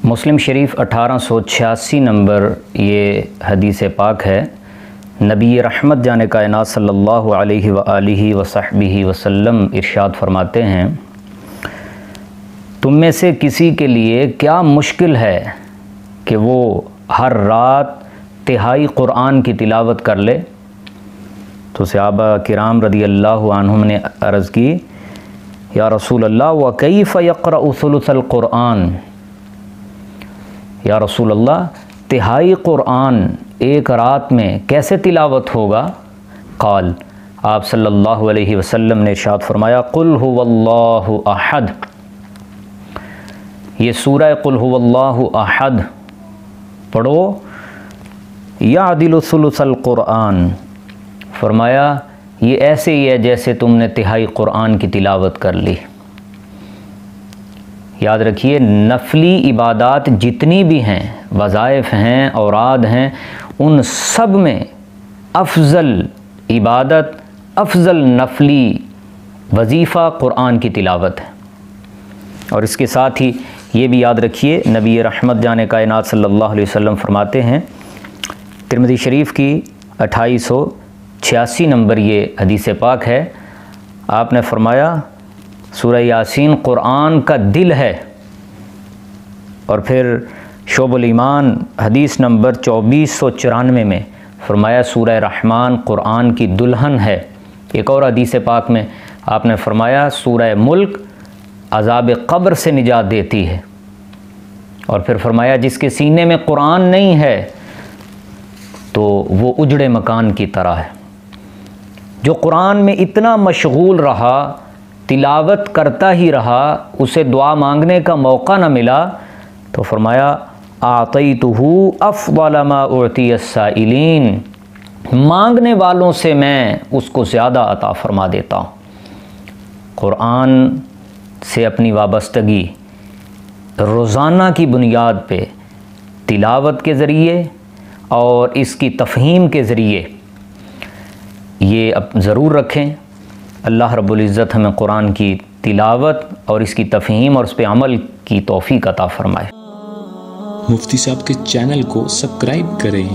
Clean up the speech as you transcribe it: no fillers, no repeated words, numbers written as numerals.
مسلم شریف 1886 number یہ حدیث پاک ہے۔ نبی رحمت جان کائنات صلی اللہ علیہ وآلہ وصحبہ وسلم ارشاد فرماتے ہیں، تم میں سے کسی کے لیے کیا مشکل ہے کہ وہ ہر رات تہائی قرآن کی تلاوت کر لے؟ تو صحابہ کرام رضی اللہ عنہم نے عرض کی، یا رسول اللہ وکیف یقرأ ثلث القرآن، یا رسول اللہ تہائی قرآن ایک رات میں کیسے تلاوت ہوگا؟ قال، آپ صلی اللہ علیہ وسلم نے ارشاد فرمایا، قل هو اللہ احد، یہ سورہ قل هو اللہ احد پڑھو، یعدل ثلث القرآن، فرمایا یہ ایسے ہی ہے جیسے تم نے تہائی قرآن کی تلاوت کر لی۔ یاد رکھیے، نفلی عبادات جتنی بھی ہیں، وظائف ہیں، اوراد ہیں، ان سب میں افضل عبادت، افضل نفلی وظیفہ قرآن کی تلاوت ہے۔ اور اس کے ساتھ ہی یہ بھی یاد رکھیے، نبی رحمت جان کائنات صلی اللہ علیہ وسلم فرماتے ہیں، ترمذی شریف کی 2886 نمبر یہ حدیث پاک ہے، آپ نے فرمایا سورہ یاسین قرآن کا دل ہے۔ اور پھر شعب الایمان حدیث نمبر 2494 میں فرمایا سورہ رحمان قرآن کی دلہن ہے۔ ایک اور حدیث پاک میں آپ نے فرمایا سورہ ملک عذاب قبر سے نجات دیتی ہے۔ اور پھر فرمایا جس کے سینے میں قرآن نہیں ہے تو وہ اجڑے مکان کی طرح ہے۔ جو قرآن میں اتنا مشغول رہا، تلاوت کرتا ہی رہا، اسے دعا مانگنے کا موقع نہ ملا، تو فرمایا اعطیتہ افضل ما اعطی السائلین، مانگنے والوں سے میں اس کو زیادہ عطا فرما دیتا ہوں۔ قرآن سے اپنی وابستگی روزانہ کی بنیاد پہ تلاوت کے ذریعے اور اس کی تفہیم کے ذریعے یہ اب ضرور رکھیں۔ اللہ رب العزت ہمیں قرآن کی تلاوت اور اس کی تفہیم اور اس پہ عمل کی توفیق عطا فرمائے۔ مفتی صاحب کے چینل کو سبسکرائب کریں